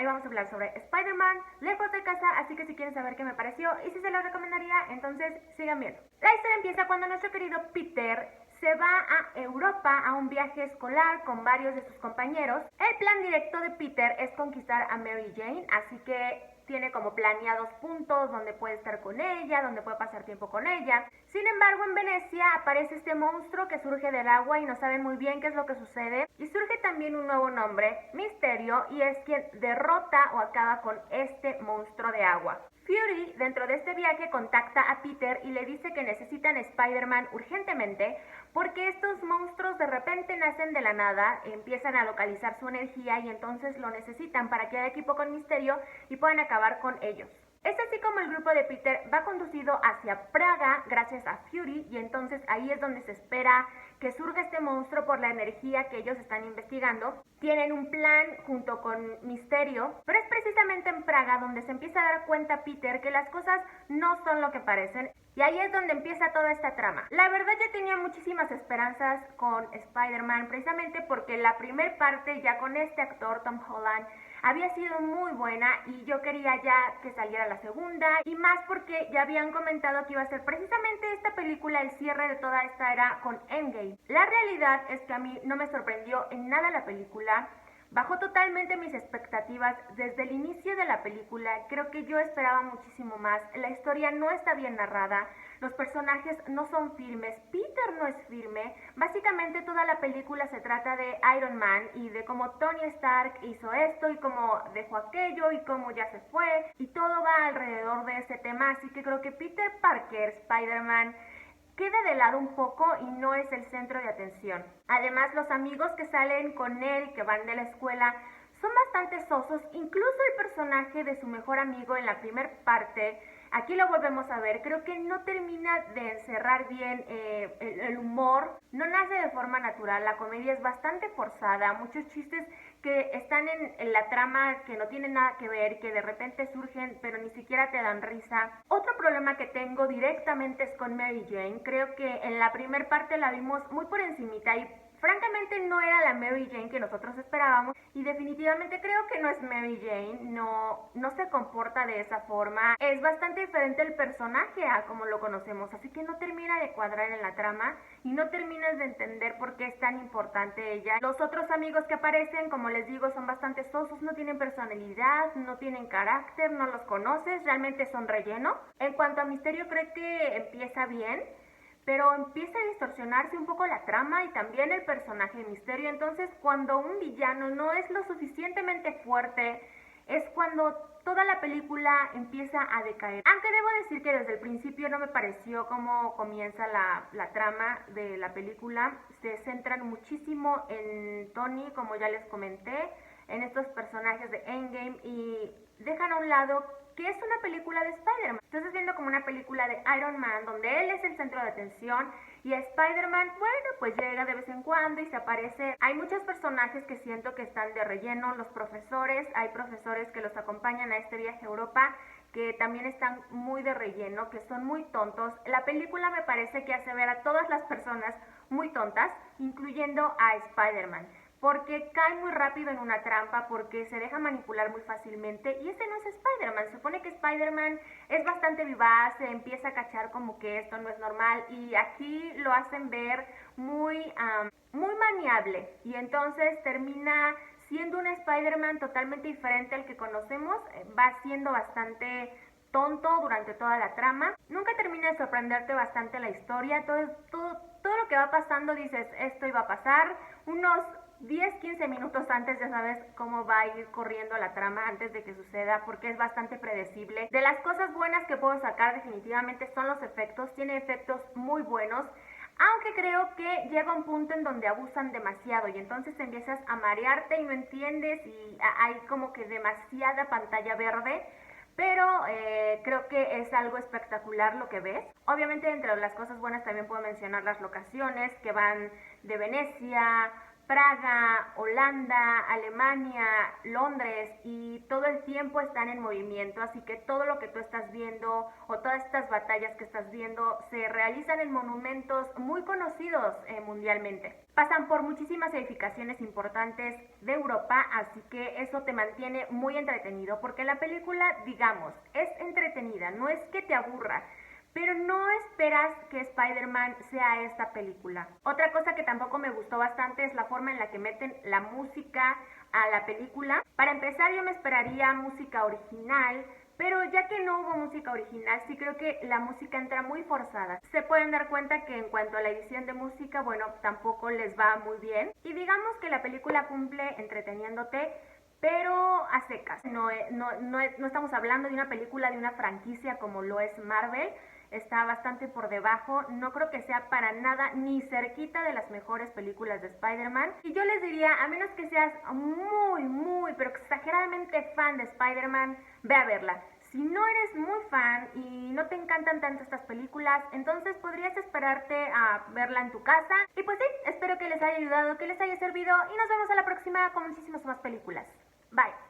Hoy vamos a hablar sobre Spider-Man lejos de casa, así que si quieren saber qué me pareció y si se los recomendaría, entonces sigan viendo. La historia empieza cuando nuestro querido Peter se va a Europa a un viaje escolar con varios de sus compañeros. El plan directo de Peter es conquistar a Mary Jane, así que tiene como planeados puntos donde puede estar con ella, donde puede pasar tiempo con ella. Sin embargo, en Venecia aparece este monstruo que surge del agua y no saben muy bien qué es lo que sucede. Y surge también un nuevo nombre, Misterio, y es quien derrota o acaba con este monstruo de agua. Fury, dentro de este viaje, contacta a Peter y le dice que necesitan a Spider-Man urgentemente porque estos monstruos de repente nacen de la nada, empiezan a localizar su energía y entonces lo necesitan para que haga equipo con Misterio y puedan acabar con ellos. Es así como el grupo de Peter va conducido hacia Praga gracias a Fury y entonces ahí es donde se espera que surja este monstruo por la energía que ellos están investigando. Tienen un plan junto con Misterio, pero es precisamente en Praga donde se empieza a dar cuenta Peter que las cosas no son lo que parecen y ahí es donde empieza toda esta trama. La verdad yo tenía muchísimas esperanzas con Spider-Man precisamente porque la primer parte ya con este actor Tom Holland había sido muy buena y yo quería ya que saliera la segunda y más porque ya habían comentado que iba a ser precisamente esta película el cierre de toda esta era con Endgame. La realidad es que a mí no me sorprendió en nada la película. Bajó totalmente mis expectativas desde el inicio de la película. Creo que yo esperaba muchísimo más. La historia no está bien narrada. Los personajes no son firmes. Peter no es firme. Básicamente toda la película se trata de Iron Man y de cómo Tony Stark hizo esto y cómo dejó aquello y cómo ya se fue. Y todo va alrededor de ese tema. Así que creo que Peter Parker, Spider-Man, queda de lado un poco y no es el centro de atención. Además, los amigos que salen con él, que van de la escuela, son bastante sosos. Incluso el personaje de su mejor amigo en la primera parte, aquí lo volvemos a ver, creo que no termina de encerrar bien el humor. No nace de forma natural, la comedia es bastante forzada, muchos chistes que están en la trama que no tienen nada que ver, que de repente surgen pero ni siquiera te dan risa. Otro problema que tengo directamente es con Mary Jane. Creo que en la primera parte la vimos muy por encimita y francamente no era la Mary Jane que nosotros esperábamos y definitivamente creo que no es Mary Jane, no se comporta de esa forma, es bastante diferente el personaje a como lo conocemos, así que no termina de cuadrar en la trama y no terminas de entender por qué es tan importante ella. Los otros amigos que aparecen, como les digo, son bastante sosos, no tienen personalidad, no tienen carácter, no los conoces, realmente son relleno. En cuanto a Misterio, creo que empieza bien, pero empieza a distorsionarse un poco la trama y también el personaje de Misterio. Entonces, cuando un villano no es lo suficientemente fuerte, es cuando toda la película empieza a decaer. Aunque debo decir que desde el principio no me pareció cómo comienza la trama de la película. Se centran muchísimo en Tony, como ya les comenté, en estos personajes de Endgame y dejan a un lado que es una película de Spider-Man. Estás viendo como una película de Iron Man, donde él es el centro de atención y Spider-Man, bueno, pues llega de vez en cuando y se aparece. Hay muchos personajes que siento que están de relleno, los profesores, hay profesores que los acompañan a este viaje a Europa que también están muy de relleno, que son muy tontos. La película me parece que hace ver a todas las personas muy tontas, incluyendo a Spider-Man, porque cae muy rápido en una trampa, porque se deja manipular muy fácilmente y ese no es Spider-Man. Se supone que Spider-Man es bastante vivaz, se empieza a cachar como que esto no es normal y aquí lo hacen ver muy maniable y entonces termina siendo un Spider-Man totalmente diferente al que conocemos, va siendo bastante tonto durante toda la trama. Nunca termina de sorprenderte bastante la historia, todo lo que va pasando dices, esto iba a pasar, unos 10-15 minutos antes ya sabes cómo va a ir corriendo la trama antes de que suceda porque es bastante predecible. De las cosas buenas que puedo sacar definitivamente son los efectos, tiene efectos muy buenos, aunque creo que llega un punto en donde abusan demasiado y entonces empiezas a marearte y no entiendes y hay como que demasiada pantalla verde. Pero creo que es algo espectacular lo que ves. Obviamente entre las cosas buenas también puedo mencionar las locaciones que van de Venecia, Praga, Holanda, Alemania, Londres, y todo el tiempo están en movimiento, así que todo lo que tú estás viendo o todas estas batallas que estás viendo se realizan en monumentos muy conocidos mundialmente. Pasan por muchísimas edificaciones importantes de Europa, así que eso te mantiene muy entretenido, porque la película, digamos, es entretenida, no es que te aburra, pero no esperas que Spider-Man sea esta película. Otra cosa que tampoco me gustó bastante es la forma en la que meten la música a la película. Para empezar, yo me esperaría música original, pero ya que no hubo música original, sí creo que la música entra muy forzada. Se pueden dar cuenta que en cuanto a la edición de música, bueno, tampoco les va muy bien. Y digamos que la película cumple entreteniéndote, pero a secas. No estamos hablando de una película de una franquicia como lo es Marvel. Está bastante por debajo, no creo que sea para nada ni cerquita de las mejores películas de Spider-Man. Y yo les diría, a menos que seas pero exageradamente fan de Spider-Man, ve a verla. Si no eres muy fan y no te encantan tanto estas películas, entonces podrías esperarte a verla en tu casa. Y pues sí, espero que les haya ayudado, que les haya servido, y nos vemos a la próxima con muchísimas más películas. Bye.